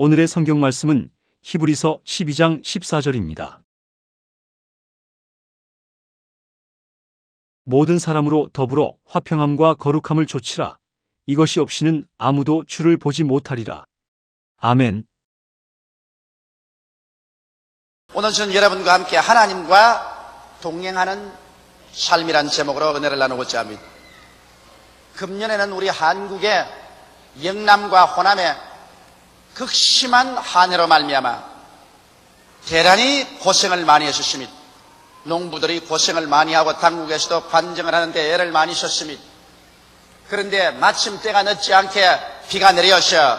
오늘의 성경 말씀은 히브리서 12장 14절입니다. 모든 사람으로 더불어 화평함과 거룩함을 좇으라. 이것이 없이는 아무도 주를 보지 못하리라. 아멘. 오늘 저는 여러분과 함께 하나님과 동행하는 삶이란 제목으로 은혜를 나누고자 합니다. 금년에는 우리 한국의 영남과 호남에 극심한 한해로 말미암아 대단히 고생을 많이 했습니다. 농부들이 고생을 많이 하고 당국에서도 관정을 하는데 애를 많이 썼습니다. 그런데 마침 때가 늦지 않게 비가 내려서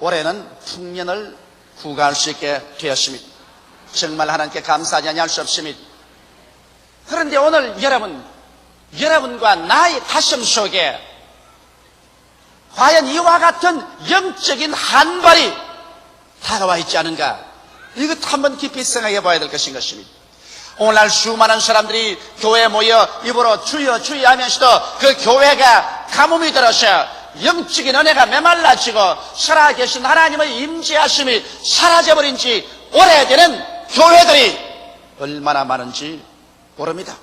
올해는 풍년을 구가할 수 있게 되었습니다. 정말 하나님께 감사하지 아니할 수 없습니다. 그런데 오늘 여러분과 나의 가슴 속에 과연 이와 같은 영적인 한발이 다가와 있지 않은가? 이것 한번 깊이 생각해 봐야 될 것인 것입니다. 오늘날 수많은 사람들이 교회에 모여 입으로 주여 주여 하면서도 그 교회가 가뭄이 들어서 영적인 은혜가 메말라지고 살아계신 하나님의 임재하심이 사라져버린 지 오래되는 교회들이 얼마나 많은지 모릅니다.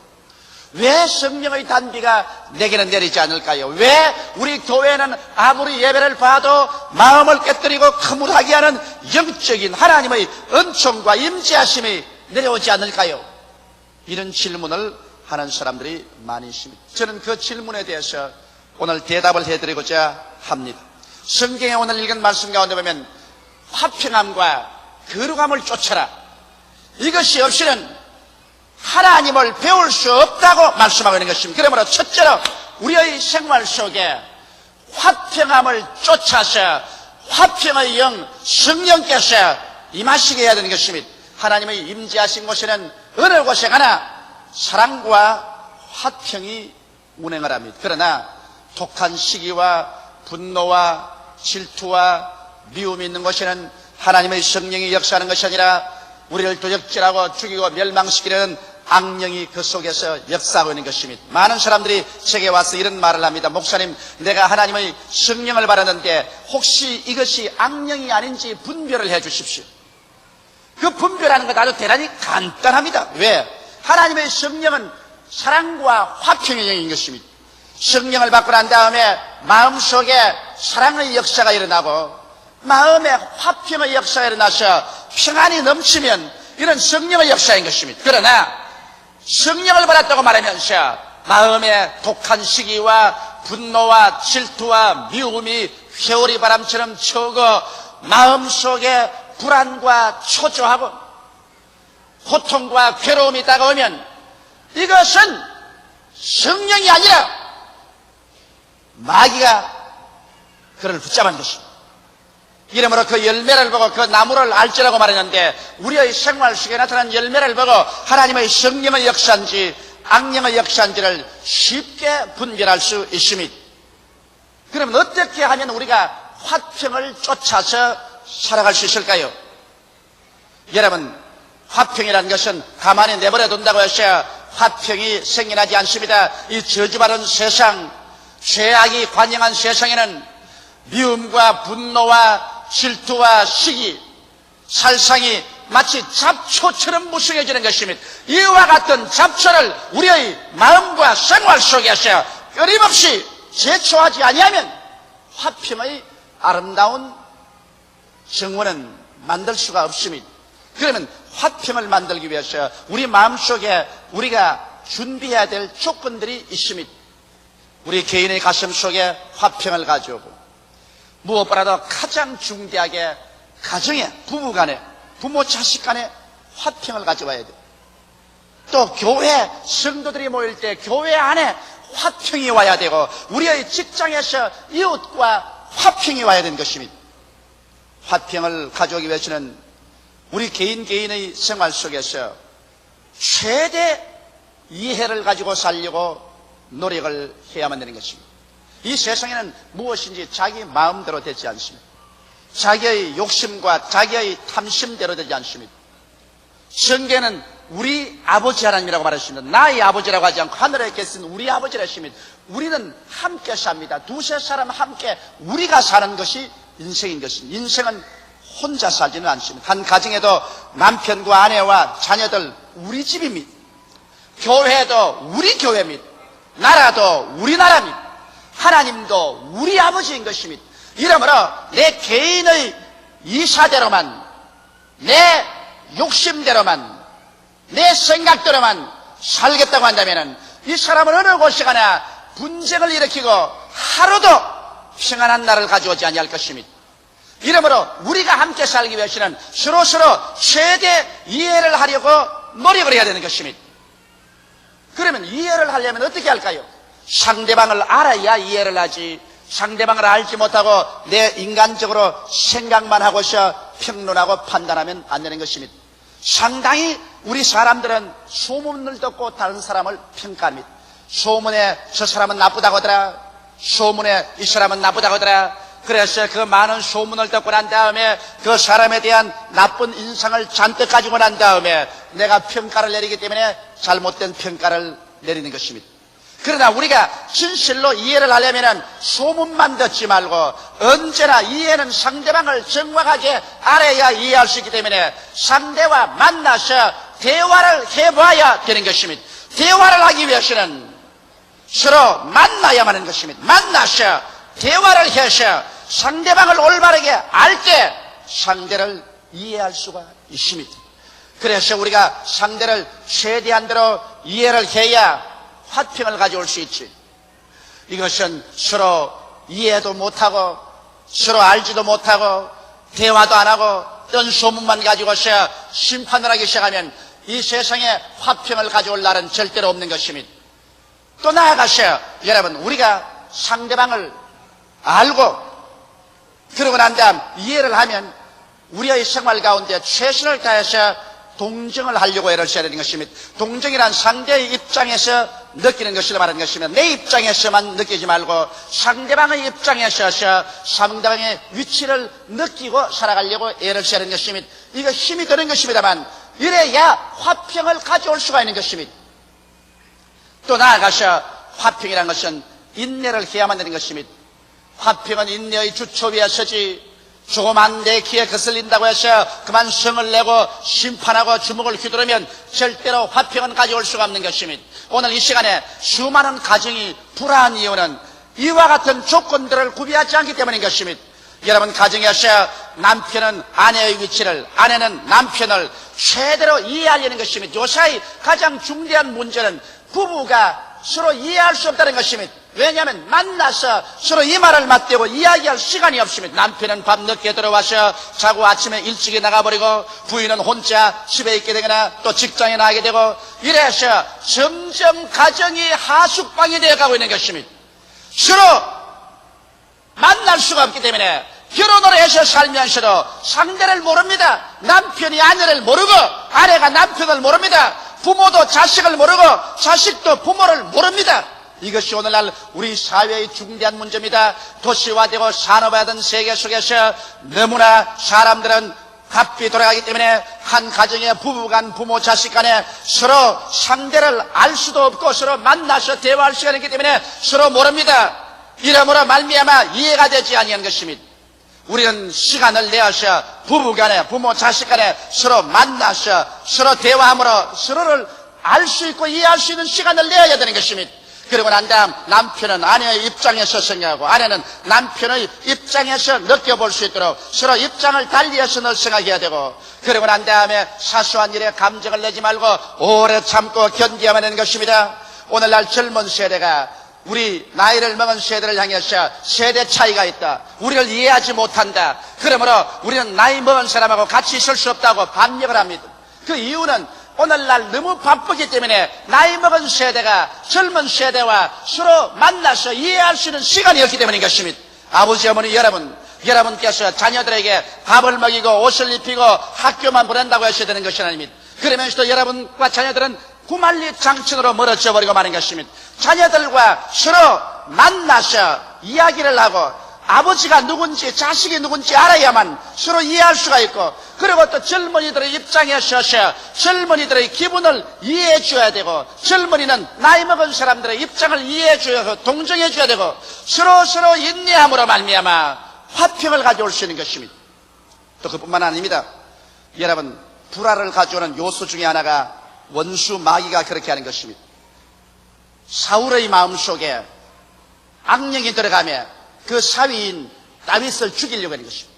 왜 성령의 단비가 내게는 내리지 않을까요? 왜 우리 교회는 아무리 예배를 봐도 마음을 깨뜨리고 거물하게 하는 영적인 하나님의 은총과 임재하심이 내려오지 않을까요? 이런 질문을 하는 사람들이 많이 있습니다. 저는 그 질문에 대해서 오늘 대답을 해드리고자 합니다. 성경에 오늘 읽은 말씀 가운데 보면 화평함과 거룩함을 쫓아라. 이것이 없이는 하나님을 배울 수 없다고 말씀하고 있는 것입니다. 그러므로 첫째로 우리의 생활 속에 화평함을 쫓아서 화평의 영 성령께서 임하시게 해야 되는 것입니다. 하나님의 임재하신 곳에는 어느 곳에 가나 사랑과 화평이 운행을 합니다. 그러나 독한 시기와 분노와 질투와 미움이 있는 곳에는 하나님의 성령이 역사하는 것이 아니라 우리를 도적질하고 죽이고 멸망시키려는 악령이 그 속에서 역사하고 있는 것입니다. 많은 사람들이 제게 와서 이런 말을 합니다. 목사님, 내가 하나님의 성령을 받았는데 혹시 이것이 악령이 아닌지 분별을 해 주십시오. 그 분별하는 것 아주 대단히 간단합니다. 왜? 하나님의 성령은 사랑과 화평의 영인 것입니다. 성령을 받고 난 다음에 마음속에 사랑의 역사가 일어나고 마음에 화평의 역사가 일어나서 평안이 넘치면 이런 성령의 역사인 것입니다. 그러나 성령을 받았다고 말하면서 마음에 독한 시기와 분노와 질투와 미움이 회오리 바람처럼 쳐오고 마음속에 불안과 초조하고 고통과 괴로움이 다가오면 이것은 성령이 아니라 마귀가 그를 붙잡은 것입니다. 이러므로 그 열매를 보고 그 나무를 알지라고 말했는데 우리의 생활 속에 나타난 열매를 보고 하나님의 성령의 역사인지 악령의 역사인지를 쉽게 분별할 수 있습니다. 그러면 어떻게 하면 우리가 화평을 쫓아서 살아갈 수 있을까요? 여러분, 화평이라는 것은 가만히 내버려 둔다고 해서 화평이 생겨나지 않습니다. 이 저주받은 세상, 죄악이 관영한 세상에는 미움과 분노와 질투와 시기, 살상이 마치 잡초처럼 무성해지는 것입니다. 이와 같은 잡초를 우리의 마음과 생활 속에서 끊임없이 제초하지 아니하면 화평의 아름다운 정원은 만들 수가 없습니다. 그러면 화평을 만들기 위해서 우리 마음속에 우리가 준비해야 될 조건들이 있습니다. 우리 개인의 가슴 속에 화평을 가져오고 무엇보다도 가장 중대하게 가정에 부부간에 부모 자식 간에 화평을 가져와야 돼요. 또 교회 성도들이 모일 때 교회 안에 화평이 와야 되고 우리의 직장에서 이웃과 화평이 와야 되는 것입니다. 화평을 가져오기 위해서는 우리 개인의 생활 속에서 최대 이해를 가지고 살려고 노력을 해야만 되는 것입니다. 이 세상에는 무엇인지 자기 마음대로 되지 않습니다. 자기의 욕심과 자기의 탐심대로 되지 않습니다. 성경에는 우리 아버지 하나님이라고 말했습니다. 나의 아버지라고 하지 않고 하늘에 계신 우리 아버지라 했습니다. 우리는 함께 삽니다. 두세 사람 함께 우리가 사는 것이 인생인 것입니다. 인생은 혼자 살지는 않습니다. 한 가정에도 남편과 아내와 자녀들 우리 집입니다. 교회도 우리 교회입니다. 나라도 우리 나라입니다. 하나님도 우리 아버지인 것입니다. 이러므로 내 개인의 이사대로만, 내 욕심대로만, 내 생각대로만 살겠다고 한다면 이 사람은 어느 곳에 가나 분쟁을 일으키고 하루도 평안한 날을 가져오지 아니할 것입니다. 이러므로 우리가 함께 살기 위해서는 서로서로 최대 이해를 하려고 노력을 해야 되는 것입니다. 그러면 이해를 하려면 어떻게 할까요? 상대방을 알아야 이해를 하지, 상대방을 알지 못하고 내 인간적으로 생각만 하고서 평론하고 판단하면 안 되는 것입니다. 상당히 우리 사람들은 소문을 듣고 다른 사람을 평가합니다. 소문에 저 사람은 나쁘다고 하더라, 소문에 이 사람은 나쁘다고 하더라. 그래서 그 많은 소문을 듣고 난 다음에 그 사람에 대한 나쁜 인상을 잔뜩 가지고 난 다음에 내가 평가를 내리기 때문에 잘못된 평가를 내리는 것입니다. 그러나 우리가 진실로 이해를 하려면 소문만 듣지 말고 언제나 이해는 상대방을 정확하게 알아야 이해할 수 있기 때문에 상대와 만나서 대화를 해봐야 되는 것입니다. 대화를 하기 위해서는 서로 만나야만 하는 것입니다. 만나서 대화를 해서 상대방을 올바르게 알 때 상대를 이해할 수가 있습니다. 그래서 우리가 상대를 최대한대로 이해를 해야 화평을 가져올 수 있지. 이것은 서로 이해도 못하고 서로 알지도 못하고 대화도 안 하고 뜬 소문만 가지고서 심판을 하기 시작하면 이 세상에 화평을 가져올 날은 절대로 없는 것입니다. 또 나아가서 여러분, 우리가 상대방을 알고 그러고 난 다음 이해를 하면 우리의 생활 가운데 최선을 다해서 동정을 하려고 애를 써야 되는 것입니다. 동정이란 상대의 입장에서 느끼는 것을 말하는 것이면 내 입장에서만 느끼지 말고 상대방의 입장에 서서 상대방의 위치를 느끼고 살아가려고 애를 써야 되는 것입니다. 이거 힘이 드는 것입니다만 이래야 화평을 가져올 수가 있는 것입니다. 또 나아가서 화평이라는 것은 인내를 해야만 되는 것입니다. 화평은 인내의 주초 위에 서지 조그만 내 귀에 거슬린다고 해서 그만 성을 내고 심판하고 주먹을 휘두르면 절대로 화평은 가져올 수가 없는 것입니다. 오늘 이 시간에 수많은 가정이 불화한 이유는 이와 같은 조건들을 구비하지 않기 때문인 것입니다. 여러분, 가정에서 남편은 아내의 위치를, 아내는 남편을 최대로 이해하려는 것입니다. 요사이 가장 중대한 문제는 부부가 서로 이해할 수 없다는 것입니다. 왜냐하면 만나서 서로 이 말을 맞대고 이야기할 시간이 없습니다. 남편은 밤 늦게 들어와서 자고 아침에 일찍이 나가버리고 부인은 혼자 집에 있게 되거나 또 직장에 나가게 되고 이래서 점점 가정이 하숙방이 되어가고 있는 것입니다. 서로 만날 수가 없기 때문에 결혼을 해서 살면서도 상대를 모릅니다. 남편이 아내를 모르고 아내가 남편을 모릅니다. 부모도 자식을 모르고 자식도 부모를 모릅니다. 이것이 오늘날 우리 사회의 중대한 문제입니다. 도시화되고 산업화된 세계 속에서 너무나 사람들은 바삐 돌아가기 때문에 한 가정의 부부간 부모 자식 간에 서로 상대를 알 수도 없고 서로 만나서 대화할 시간이 있기 때문에 서로 모릅니다. 이러므로 말미암아 이해가 되지 아니한 것입니다. 우리는 시간을 내어서 부부간에 부모 자식 간에 서로 만나서 서로 대화함으로 서로를 알 수 있고 이해할 수 있는 시간을 내어야 되는 것입니다. 그리고 난 다음 남편은 아내의 입장에서 생각하고 아내는 남편의 입장에서 느껴볼 수 있도록 서로 입장을 달리해서 늘 생각해야 되고 그리고 난 다음에 사소한 일에 감정을 내지 말고 오래 참고 견디어야만 하는 것입니다. 오늘날 젊은 세대가 우리 나이를 먹은 세대를 향해서 세대 차이가 있다. 우리를 이해하지 못한다. 그러므로 우리는 나이 먹은 사람하고 같이 있을 수 없다고 반역을 합니다. 그 이유는 오늘날 너무 바쁘기 때문에 나이 먹은 세대가 젊은 세대와 서로 만나서 이해할 수 있는 시간이 없기 때문인 것입니다. 아버지, 어머니, 여러분께서 자녀들에게 밥을 먹이고 옷을 입히고 학교만 보낸다고 하셔야 되는 것이 아닙니다. 그러면서도 여러분과 자녀들은 구만리 장천으로 멀어져 버리고 마는 것입니다. 자녀들과 서로 만나서 이야기를 하고 아버지가 누군지 자식이 누군지 알아야만 서로 이해할 수가 있고 그리고 또 젊은이들의 입장에 서서 젊은이들의 기분을 이해해 줘야 되고 젊은이는 나이 먹은 사람들의 입장을 이해해 줘야 하고 동정해 줘야 되고 서로 인내함으로 말미암아 화평을 가져올 수 있는 것입니다. 또 그뿐만 아닙니다. 여러분, 불화를 가져오는 요소 중에 하나가 원수 마귀가 그렇게 하는 것입니다. 사울의 마음속에 악령이 들어가며 그 사위인 다윗을 죽이려고 하는 것입니다.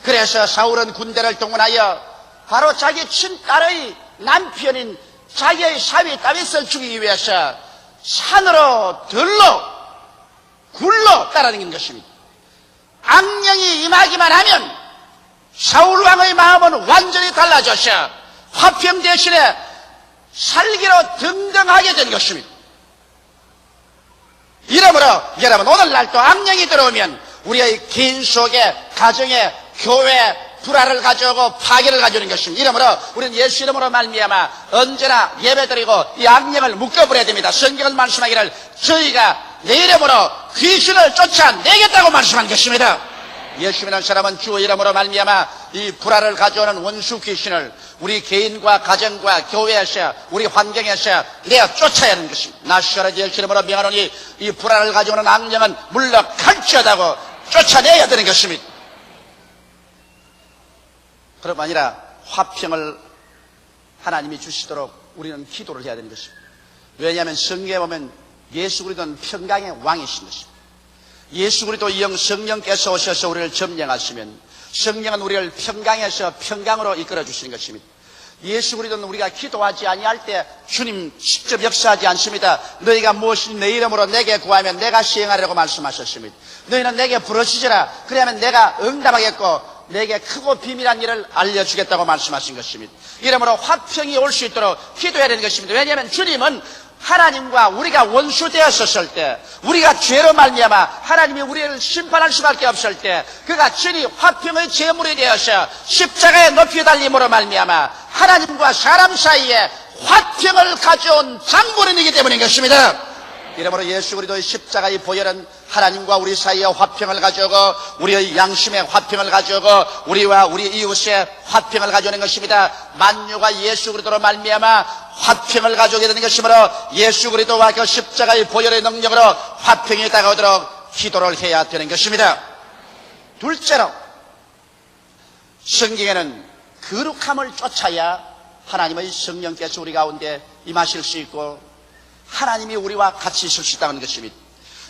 그래서 사울은 군대를 동원하여 바로 자기 친딸의 남편인 자기의 사위 다윗을 죽이기 위해서 산으로 들로 굴로 따라다니는 것입니다. 악령이 임하기만 하면 사울 왕의 마음은 완전히 달라져서 화평 대신에 살기로 등등하게 된 것입니다. 이러므로 여러분, 오늘날 또 악령이 들어오면 우리의 개인 속에, 가정에, 교회 불화를 가져오고 파괴를 가져오는 것입니다. 이러므로 우리는 예수 이름으로 말미암아 언제나 예배드리고 이 악령을 묶어버려야 됩니다. 성경은 말씀하기를 저희가 내 이름으로 귀신을 쫓아내겠다고 말씀한 것입니다. 예수 믿는 사람은 주의 이름으로 말미암아 이 불화를 가져오는 원수 귀신을 우리 개인과 가정과 교회에서 우리 환경에서 내어 쫓아야 하는 것입니다. 나시아라 예수 이름으로 명하노니 이 불화를 가져오는 악령은 물러갈지어다고 쫓아내야 되는 것입니다. 그뿐 아니라 화평을 하나님이 주시도록 우리는 기도를 해야 되는 것입니다. 왜냐하면 성경에 보면 예수 그리스도는 평강의 왕이신 것입니다. 예수 그리스도 영 성령께서 오셔서 우리를 점령하시면 성령은 우리를 평강에서 평강으로 이끌어 주시는 것입니다. 예수 그리스도는 우리가 기도하지 아니할 때 주님 직접 역사하지 않습니다. 너희가 무엇이 내 이름으로 내게 구하면 내가 시행하리라고 말씀하셨습니다. 너희는 내게 부르짖으라. 그러면 내가 응답하겠고 내게 크고 비밀한 일을 알려주겠다고 말씀하신 것입니다. 이러므로 화평이 올 수 있도록 기도해야 되는 것입니다. 왜냐하면 주님은 하나님과 우리가 원수되었었을 때, 우리가 죄로 말미암아 하나님이 우리를 심판할 수밖에 없을 때 그가 친히 화평의 제물이 되어서 십자가에 높이 달림으로 말미암아 하나님과 사람 사이에 화평을 가져온 장본인이기 때문인 것입니다. 이러므로 예수 그리스도의 십자가의 보혈은 하나님과 우리 사이에 화평을 가져오고 우리의 양심에 화평을 가져오고 우리와 우리 이웃의 화평을 가져오는 것입니다. 만유가 예수 그리스도로 말미암아 화평을 가져오게 되는 것이므로 예수 그리스도와 그 십자가의 보혈의 능력으로 화평이 다가오도록 기도를 해야 되는 것입니다. 둘째로, 성경에는 거룩함을 쫓아야 하나님의 성령께서 우리 가운데 임하실 수 있고 하나님이 우리와 같이 있을 수 있다는 것입니다.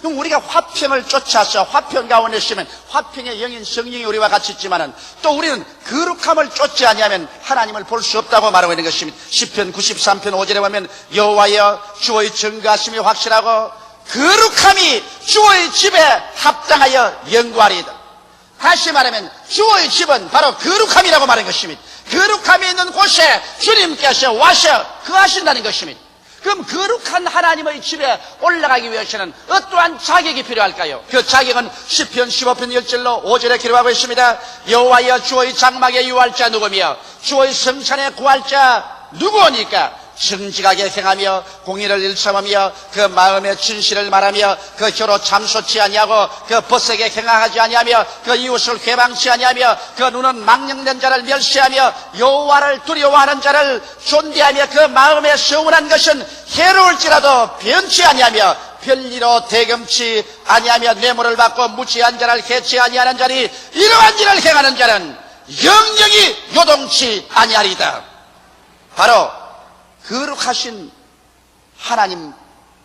그럼 우리가 화평을 쫓아서 화평 가운데 있으면 화평의 영인 성령이 우리와 같이 있지만은 또 우리는 거룩함을 쫓지 아니하면 하나님을 볼 수 없다고 말하고 있는 것입니다. 시편 93편 5절에 보면 여호와여 주의 증거하심이 확실하고 거룩함이 주의 집에 합당하여 영구하리이다. 다시 말하면 주의 집은 바로 거룩함이라고 말하는 것입니다. 거룩함이 있는 곳에 주님께서 와서 거하신다는 것입니다. 그럼 거룩한 하나님의 집에 올라가기 위해서는 어떠한 자격이 필요할까요? 그 자격은 시편 15편 1절로 5절에 기록하고 있습니다. 여호와여 주의 장막에 유할 자 누구며 주의 성산에 구할 자 누구오니까? 정직하게 행하며 공의를 일삼으며 그 마음의 진실을 말하며 그 혀로 참소치 아니하고 그 벗에게 행하지 아니하며 그 이웃을 회방치 아니하며 그 눈은 망령된 자를 멸시하며 여호와를 두려워하는 자를 존대하며 그 마음에 서운한 것은 해로울지라도 변치 아니하며 별리로 대금치 아니하며 뇌물을 받고 무지한 자를 해치 아니하는 자니 이러한 일을 행하는 자는 영영이 요동치 아니하리이다. 바로 거룩하신 하나님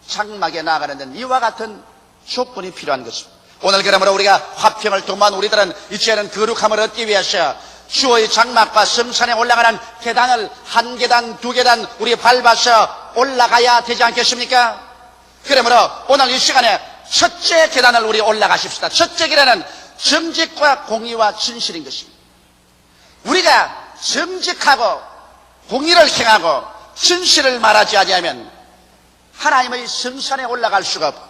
장막에 나아가는 데는 이와 같은 조건이 필요한 것입니다. 오늘 그러므로 우리가 화평을 도모한 우리들은 이제는 거룩함을 얻기 위해서 주의 장막과 성산에 올라가는 계단을 한 계단, 두 계단 우리 밟아서 올라가야 되지 않겠습니까? 그러므로 오늘 이 시간에 첫째 계단을 우리 올라가십시다. 첫째 계단은 정직과 공의와 진실인 것입니다. 우리가 정직하고 공의를 행하고 진실을 말하지 아니하면 하나님의 성산에 올라갈 수가 없고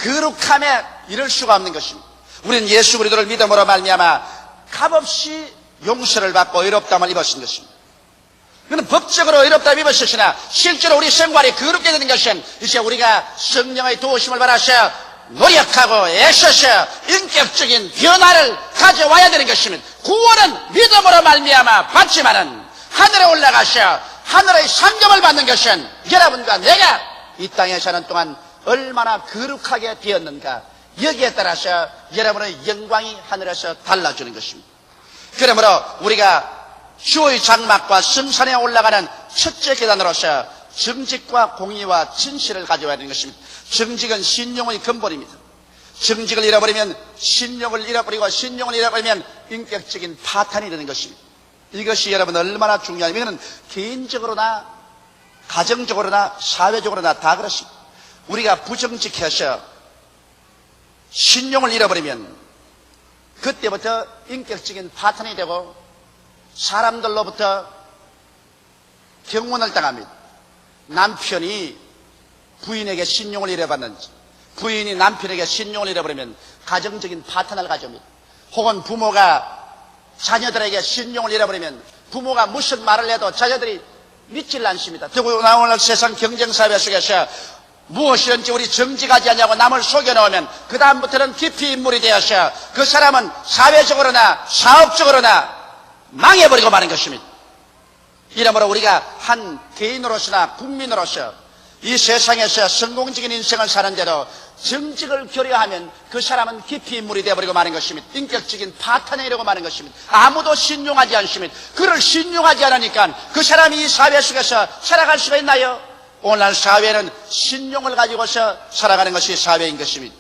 거룩함에 이를 수가 없는 것입니다. 우리는 예수 그리스도를 믿음으로 말미암아 값없이 용서를 받고 의롭다함을 입었은 것입니다. 그는 법적으로 의롭다함을 입었으나 실제로 우리 생활이 거룩게 되는 것은 이제 우리가 성령의 도우심을 받아서 노력하고 애써서 인격적인 변화를 가져와야 되는 것입니다. 구원은 믿음으로 말미암아 받지만은 하늘에 올라가서 하늘의 상급을 받는 것은 여러분과 내가 이 땅에 사는 동안 얼마나 거룩하게 되었는가, 여기에 따라서 여러분의 영광이 하늘에서 달라지는 것입니다. 그러므로 우리가 주의 장막과 성산에 올라가는 첫째 계단으로서 정직과 공의와 진실을 가져와야 하는 것입니다. 정직은 신용의 근본입니다. 정직을 잃어버리면 신용을 잃어버리고 신용을 잃어버리면 인격적인 파탄이 되는 것입니다. 이것이 여러분 얼마나 중요하냐면 개인적으로나 가정적으로나 사회적으로나 다 그렇습니다. 우리가 부정직해서 신용을 잃어버리면 그때부터 인격적인 파탄이 되고 사람들로부터 경문을 당합니다. 남편이 부인에게 신용을 잃어버렸는지 부인이 남편에게 신용을 잃어버리면 가정적인 파탄을 가져옵니다. 혹은 부모가 자녀들에게 신용을 잃어버리면 부모가 무슨 말을 해도 자녀들이 믿질 않습니다. 더구나 오늘 세상 경쟁사회 속에서 무엇이든지 우리 정직하지 않냐고 남을 속여놓으면 그 다음부터는 깊이 인물이 되어서 그 사람은 사회적으로나 사업적으로나 망해버리고 마는 것입니다. 이러므로 우리가 한 개인으로서나 국민으로서 이 세상에서 성공적인 인생을 사는데도 정직을 결여하면 그 사람은 깊이 인물이 되어버리고 마는 것입니다. 인격적인 파탄에 이르고 마는 것입니다. 아무도 신용하지 않습니다. 그를 신용하지 않으니까 그 사람이 이 사회 속에서 살아갈 수가 있나요? 오늘날 사회는 신용을 가지고서 살아가는 것이 사회인 것입니다.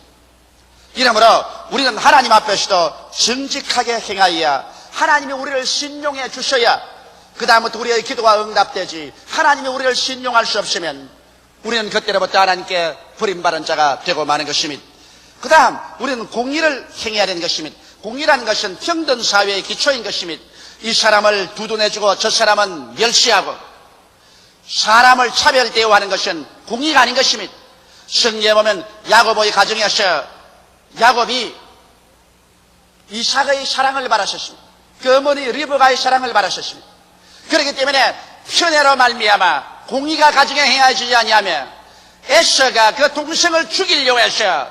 이러므로 우리는 하나님 앞에서도 정직하게 행하여야 하나님이 우리를 신용해 주셔야 그 다음부터 우리의 기도가 응답되지, 하나님이 우리를 신용할 수 없으면 우리는 그때로부터 하나님께 버림받은 자가 되고 마는 것입니다. 그 다음 우리는 공의를 행해야 되는 것입니다. 공의라는 것은 평등 사회의 기초인 것입니다. 이 사람을 두둔해주고 저 사람은 멸시하고 사람을 차별 대우하는 것은 공의가 아닌 것입니다. 성경에 보면 야고보의 가정에서 야곱이 이삭의 사랑을 바라셨습니다. 그 어머니 리브가의 사랑을 바라셨습니다. 그렇기 때문에 편애로 말미암아 공의가 가정에 행하지 아니하며 에서가 그 동생을 죽이려고 해서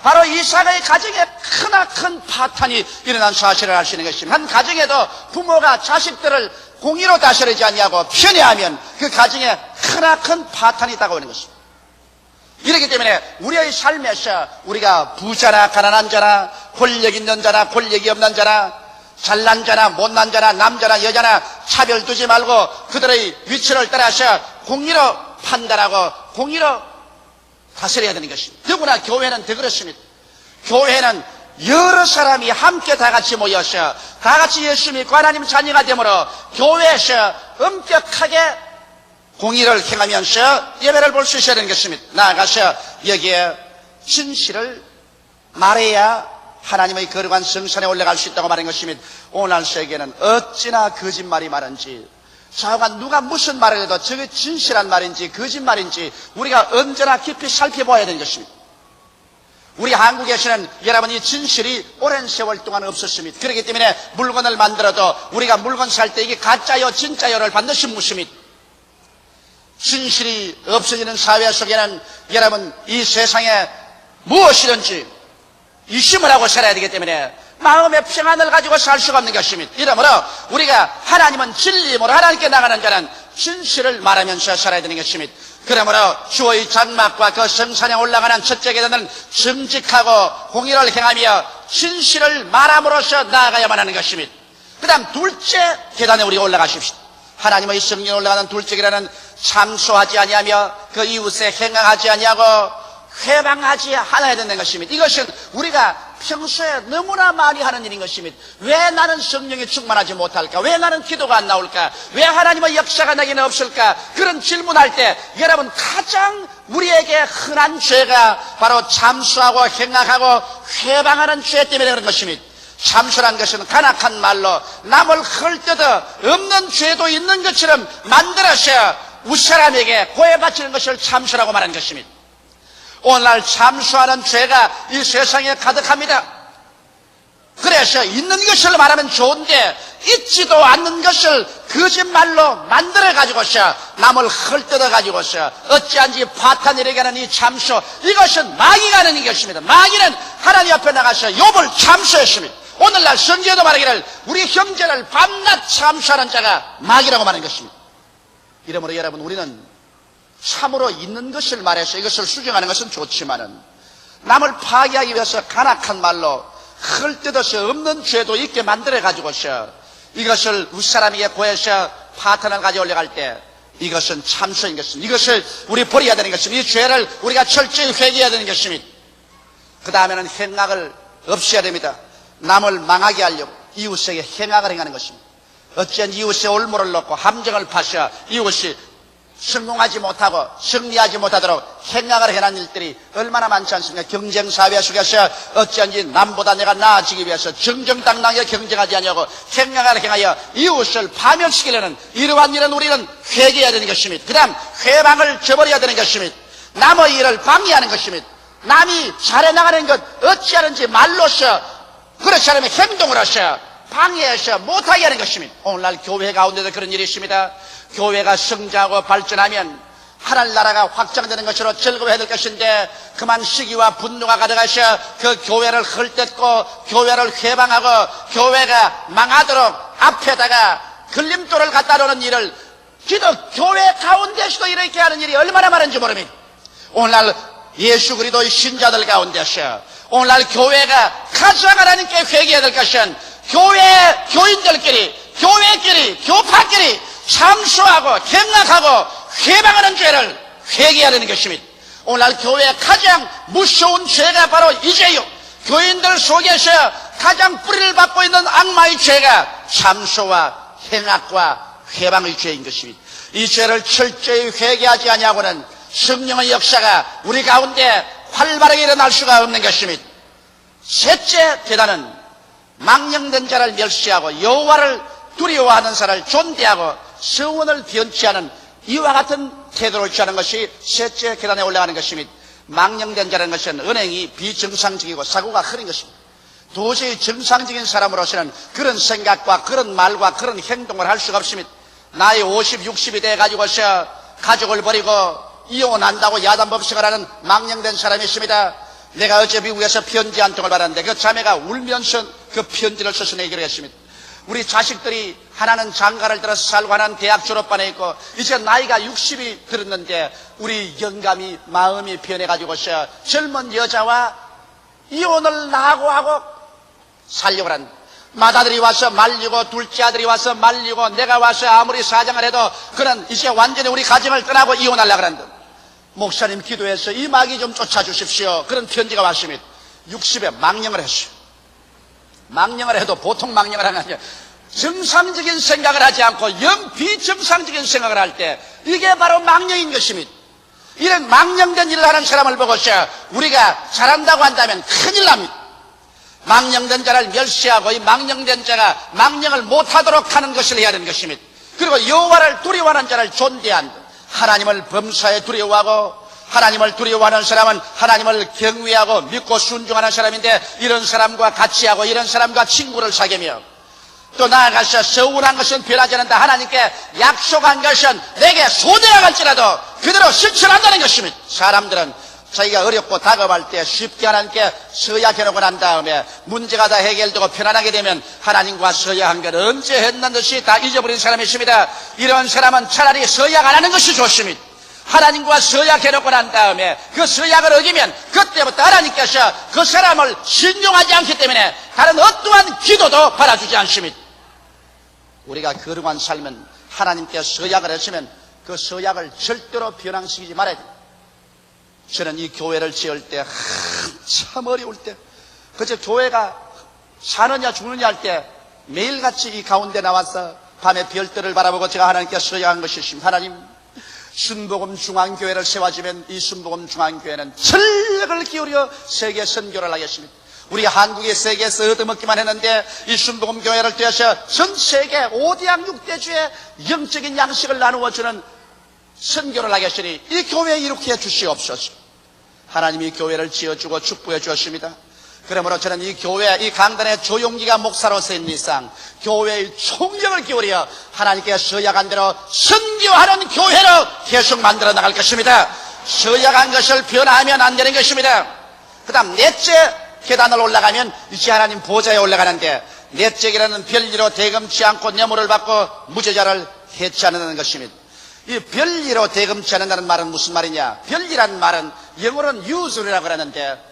바로 이삭의 가정에 크나큰 파탄이 일어난 사실을 알 수 있는 것입니다. 한 가정에도 부모가 자식들을 공의로 다스리지 아니하고 편애하면 그 가정에 크나큰 파탄이 다가오는 것입니다. 이렇기 때문에 우리의 삶에서 우리가 부자나 가난한 자나 권력 있는 자나 권력이 없는 자나 잘난 자나 못난 자나 남자나 여자나 차별 두지 말고 그들의 위치를 따라서 공의로 판단하고 공의로 다스려야 되는 것입니다. 더구나 교회는 더 그렇습니다. 교회는 여러 사람이 함께 다 같이 모여서 다 같이 예수 믿고 하나님 자녀가 되므로 교회에서 엄격하게 공의를 행하면서 예배를 볼 수 있어야 되는 것입니다. 나아가서 여기에 진실을 말해야 하나님의 거룩한 성산에 올라갈 수 있다고 말한 것입니다. 오늘날 세계는 어찌나 거짓말이 많은지, 좌우간 누가 무슨 말을 해도 저게 진실한 말인지 거짓말인지 우리가 언제나 깊이 살펴봐야 되는 것입니다. 우리 한국에서는 여러분 이 진실이 오랜 세월 동안 없었습니다. 그렇기 때문에 물건을 만들어도 우리가 물건 살 때 이게 가짜요 진짜요를 반드시 묻습니다. 진실이 없어지는 사회 속에는 여러분 이 세상에 무엇이든지 의심을 하고 살아야 되기 때문에 마음의 평안을 가지고 살 수가 없는 것입니다. 이러므로 우리가 하나님은 진리임으로 하나님께 나가는 자는 진실을 말하면서 살아야 되는 것입니다. 그러므로 주의 장막과 그 성산에 올라가는 첫째 계단은 정직하고 공의를 행하며 진실을 말함으로써 나아가야만 하는 것입니다. 그 다음 둘째 계단에 우리가 올라가십시다. 하나님의 성령에 올라가는 둘째 계단은 참소하지 아니하며 그 이웃에 행하지 아니하고 회방하지 않아야 되는 것입니다. 이것은 우리가 평소에 너무나 많이 하는 일인 것입니다. 왜 나는 성령이 충만하지 못할까? 왜 나는 기도가 안 나올까? 왜 하나님의 역사가 내게는 없을까? 그런 질문할 때 여러분 가장 우리에게 흔한 죄가 바로 참소하고 행악하고 회방하는 죄 때문에 그런 것입니다. 참소란 것은 간악한 말로 남을 헐뜯어 없는 죄도 있는 것처럼 만들어서 우사람에게 고해 바치는 것을 참소라고 말하는 것입니다. 오늘날 참소하는 죄가 이 세상에 가득합니다. 그래서 있는 것을 말하면 좋은데 있지도 않는 것을 거짓말로 만들어 가지고서 남을 헐뜯어 가지고서 어찌한지 파탄 이르게 하는 이 참소, 이것은 마귀가 하는 것입니다. 마귀는 하나님 앞에 나가서 욥을 참소했습니다. 오늘날 성경에도 말하기를 우리 형제를 밤낮 참소하는 자가 마귀라고 말하는 것입니다. 이러므로 여러분 우리는 참으로 있는 것을 말해서 이것을 수정하는 것은 좋지만은 남을 파괴하기 위해서 간악한 말로 헐뜯어서 없는 죄도 있게 만들어가지고서 이것을 윗사람에게 보여서 파탄을 가져 올려갈 때 이것은 참소인 것입니다. 이것을 우리 버려야 되는 것입니다. 이 죄를 우리가 철저히 회개해야 되는 것입니다. 그 다음에는 행악을 없애야 됩니다. 남을 망하게 하려고 이웃에게 행악을 행하는 것입니다. 어찌한 이웃의 올무를 넣고 함정을 파셔 이웃이 성공하지 못하고 승리하지 못하도록 행악을 해난 일들이 얼마나 많지 않습니까? 경쟁사회 속에서 어찌한지 남보다 내가 나아지기 위해서 정정당당하게 경쟁하지 않냐고 행악을 행하여 이웃을 파멸시키려는 이러한 일은 우리는 회개해야 되는 것입니다. 그 다음 회방을 저버려야 되는 것입니다. 남의 일을 방해하는 것입니다. 남이 잘해나가는 것 어찌하는지 말로서 그렇지 않으면 행동을 하셔 방해해서 못하게 하는 것입니다. 오늘날 교회 가운데도 그런 일이 있습니다. 교회가 성장하고 발전하면 하늘나라가 확장되는 것으로 즐거워해야 될 것인데 그만 시기와 분노가 가득하셔 그 교회를 헐뜯고 교회를 회방하고 교회가 망하도록 앞에다가 걸림돌을 갖다 놓는 일을 교회 가운데서도 이렇게 하는 일이 얼마나 많은지 모릅니다. 오늘날 예수 그리스도의 신자들 가운데서 오늘날 교회가 가장 하나님께 회개해야 될 것은 교회 교인들끼리 교회끼리 교파끼리 참수하고 경락하고 회방하는 죄를 회개해야 되는 것입니다. 오늘날 교회의 가장 무서운 죄가 바로 이 죄요. 교인들 속에서 가장 뿌리를 받고 있는 악마의 죄가 참소와 행악과 회방의 죄인 것입니다. 이 죄를 철저히 회개하지 아니하고는 성령의 역사가 우리 가운데 활발하게 일어날 수가 없는 것입니다. 셋째 계단은 망령된 자를 멸시하고 여호와를 두려워하는 자를 존대하고 서원을 변치 않은 이와 같은 태도를 취하는 것이 셋째 계단에 올라가는 것입니다. 망령된 자라는 것은 은행이 비정상적이고 사고가 흐린 것입니다. 도저히 정상적인 사람으로서는 그런 생각과 그런 말과 그런 행동을 할 수가 없습니다. 나이 50, 60이 돼가지고서 가족을 버리고 이혼한다고 야단법석을 하는 망령된 사람이 있습니다. 내가 어제 미국에서 편지 한 통을 받았는데 그 자매가 울면서 그 편지를 써서 내기로 했습니다. 우리 자식들이 하나는 장가를 들어서 살고 하나는 대학 졸업반에 있고 이제 나이가 60이 들었는데 우리 영감이 마음이 변해가지고서 젊은 여자와 이혼을 하고 살려고 하는 맏아들이 와서 말리고 둘째 아들이 와서 말리고 내가 와서 아무리 사정을 해도 그는 이제 완전히 우리 가정을 떠나고 이혼하려고 하는데 목사님 기도해서 이 마귀 좀 쫓아주십시오. 그런 편지가 왔습니다. 60에 망령을 했어요. 망령을 해도 보통 망령을 하는 게 아니라 정상적인 생각을 하지 않고 영 비정상적인 생각을 할 때 이게 바로 망령인 것입니다. 이런 망령된 일을 하는 사람을 보고서 우리가 잘한다고 한다면 큰일 납니다. 망령된 자를 멸시하고 이 망령된 자가 망령을 못하도록 하는 것을 해야 되는 것입니다. 그리고 여호와를 두려워하는 자를 존대한다. 하나님을 범사에 두려워하고 하나님을 두려워하는 사람은 하나님을 경외하고 믿고 순종하는 사람인데 이런 사람과 같이 하고 이런 사람과 친구를 사귀며 또 나아가서 서운한 것은 변하지 않는다. 하나님께 약속한 것은 내게 소대하갈지라도 그대로 실천한다는 것입니다. 사람들은 자기가 어렵고 다급할 때 쉽게 하나님께 서약해놓고 난 다음에 문제가 다 해결되고 편안하게 되면 하나님과 서약한 걸 언제 했는 듯이 다 잊어버린 사람이 있습니다. 이런 사람은 차라리 서약 안 하는 것이 좋습니다. 하나님과 서약해놓고 난 다음에 그 서약을 어기면 그때부터 하나님께서 그 사람을 신용하지 않기 때문에 다른 어떠한 기도도 받아주지 않습니다. 우리가 거룩한 삶은 하나님께 서약을 했으면 그 서약을 절대로 변형시키지 말아야 됩니다. 저는 이 교회를 지을 때 참 어려울 때 그저 교회가 사느냐 죽느냐 할 때 매일같이 이 가운데 나와서 밤에 별들을 바라보고 제가 하나님께 서약한 것이 있습니다. 하나님 순복음 중앙교회를 세워주면 이 순복음 중앙교회는 전력을 기울여 세계 선교를 하겠습니다. 우리 한국이 세계에서 얻어먹기만 했는데 이 순복음 교회를 통해서 전 세계 5대양 6대주의 영적인 양식을 나누어주는 선교를 하겠으니 이 교회에 이렇게 해주시옵소서. 하나님이 이 교회를 지어주고 축복해 주었습니다. 그러므로 저는 이 교회, 이 강단의 조용기가 목사로서 있는 이상 교회의 총력을 기울여 하나님께 서약한 대로 선교하는 교회로 계속 만들어 나갈 것입니다. 서약한 것을 변화하면 안 되는 것입니다. 그 다음 넷째 계단을 올라가면 이제 하나님 보좌에 올라가는데 넷째 계단은 별일로 대금치 않고 뇌물을 받고 무죄자를 해치하는 것입니다. 이 별일로 대금치 않는다는 말은 무슨 말이냐? 별이라는 말은 영어로는 usual이라고 하는데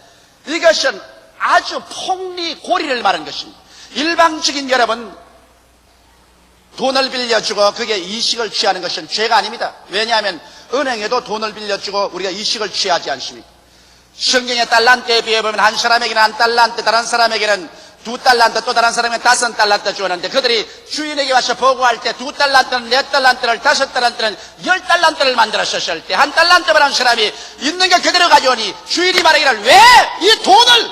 이것은 아주 폭리고리를 말한 것입니다. 일방적인 여러분, 돈을 빌려주고 그게 이식을 취하는 것은 죄가 아닙니다. 왜냐하면 은행에도 돈을 빌려주고 우리가 이식을 취하지 않습니까? 성경의 달란트에 비해보면 한 사람에게는 1달란트, 다른 사람에게는 2달란트, 또 다른 사람에게는 5달란트 주었는데 그들이 주인에게 와서 보고할 때 2달란트는 4달란트를, 5달란트는 10달란트를 만들었었을 때 1달란트만 한 사람이 있는 게 그대로 가져오니 주인이 말하기를 왜 이 돈을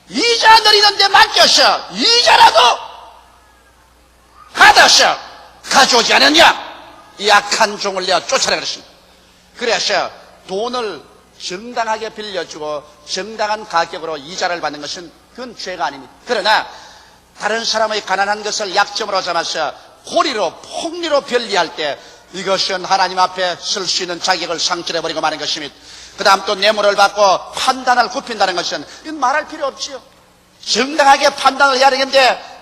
이자 내리는데 맡겨서 이자라도 받아서 가져오지 않았냐? 이 악한 종을 내가 쫓아라 그랬습니다. 그래서 돈을 정당하게 빌려주고 정당한 가격으로 이자를 받는 것은 그건 죄가 아닙니다. 그러나 다른 사람의 가난한 것을 약점으로 삼아서 고리로 폭리로 변리할 때 이것은 하나님 앞에 쓸 수 있는 자격을 상실해버리고 마는 것입니다. 그 다음 또 뇌물을 받고 판단을 굽힌다는 것은 이건 말할 필요 없지요. 정당하게 판단을 해야 되는데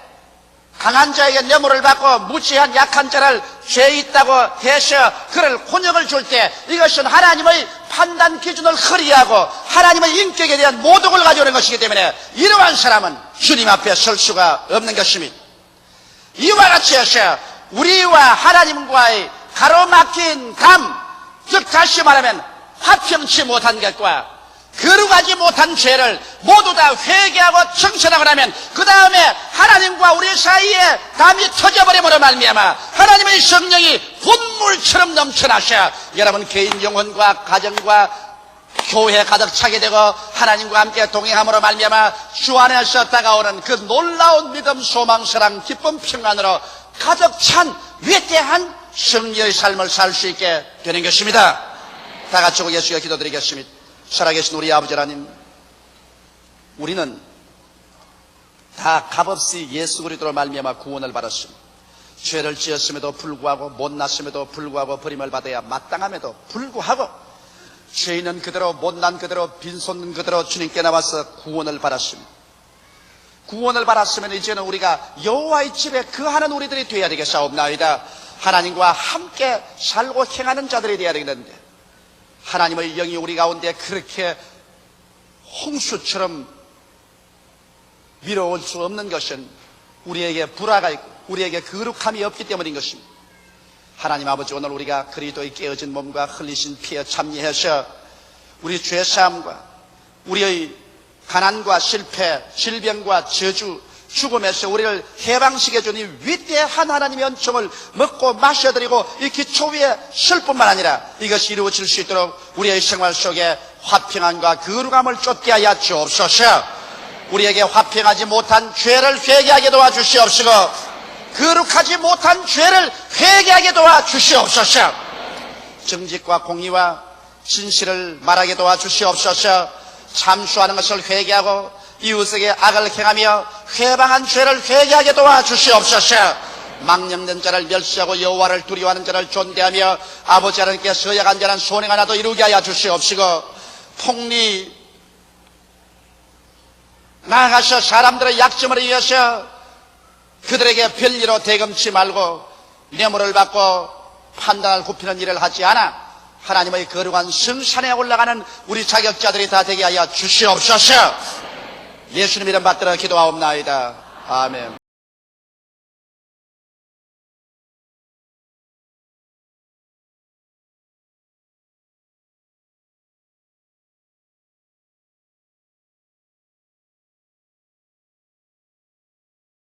강한 자에게 뇌물을 받고 무지한 약한 자를 죄 있다고 해서 그를 곤욕을 줄 때 이것은 하나님의 판단 기준을 허리하고 하나님의 인격에 대한 모독을 가져오는 것이기 때문에 이러한 사람은 주님 앞에 설 수가 없는 것입니다. 이와 같이 해서 우리와 하나님과의 가로막힌 감, 즉 다시 말하면 화평치 못한 것과 거룩하지 못한 죄를 모두 다 회개하고 청천하고 나면 그 다음에 하나님과 우리 사이에 담이 터져버림으로 말미암아 하나님의 성령이 분물처럼 넘쳐나셔 여러분 개인 영혼과 가정과 교회 가득 차게 되고 하나님과 함께 동행함으로 말미암아 주 안에서 다가오는 그 놀라운 믿음, 소망, 사랑, 기쁨, 평안으로 가득 찬 위대한 승리의 삶을 살 수 있게 되는 것입니다. 다 같이 예수께 기도드리겠습니다. 살아계신 우리 아버지 하나님, 우리는 다 값없이 예수 그리스도로 말미암아 구원을 받았습니다. 죄를 지었음에도 불구하고 못났음에도 불구하고 버림을 받아야 마땅함에도 불구하고 죄인은 그대로 못난 그대로 빈손 그대로 주님께 나와서 구원을 받았습니다. 구원을 받았으면 이제는 우리가 여호와의 집에 거하는 우리들이 되어야 되겠사옵나이다. 하나님과 함께 살고 행하는 자들이 되어야 되겠는데 하나님의 영이 우리 가운데 그렇게 홍수처럼 밀어올 수 없는 것은 우리에게 불화가 있고 우리에게 거룩함이 없기 때문인 것입니다. 하나님 아버지, 오늘 우리가 그리스도의 깨어진 몸과 흘리신 피에 참여해서 우리 죄사함과 우리의 가난과 실패, 질병과 저주, 죽음에서 우리를 해방시켜 주니 위대한 하나님의 은총을 먹고 마셔드리고 이 기초 위에 설 뿐만 아니라 이것이 이루어질 수 있도록 우리의 생활 속에 화평함과 거룩함을 쫓게 하여 주옵소서. 우리에게 화평하지 못한 죄를 회개하게 도와주시옵시고 거룩하지 못한 죄를 회개하게 도와주시옵소서. 정직과 공의와 진실을 말하게 도와주시옵소서. 참수하는 것을 회개하고 이웃에게 악을 행하며 회방한 죄를 회개하게 도와주시옵소서. 망령된 자를 멸시하고 여호와를 두려워하는 자를 존대하며 아버지 하나님께 서약한 자는 손행 하나도 이루게 하여 주시옵시고 폭리 나아가서 사람들의 약점을 이어서 그들에게 별일로 대금치 말고 뇌물을 받고 판단을 굽히는 일을 하지 않아 하나님의 거룩한 성산에 올라가는 우리 자격자들이 다 되게 하여 주시옵소서. 예수님 이름 받들어 기도하옵나이다. 아멘.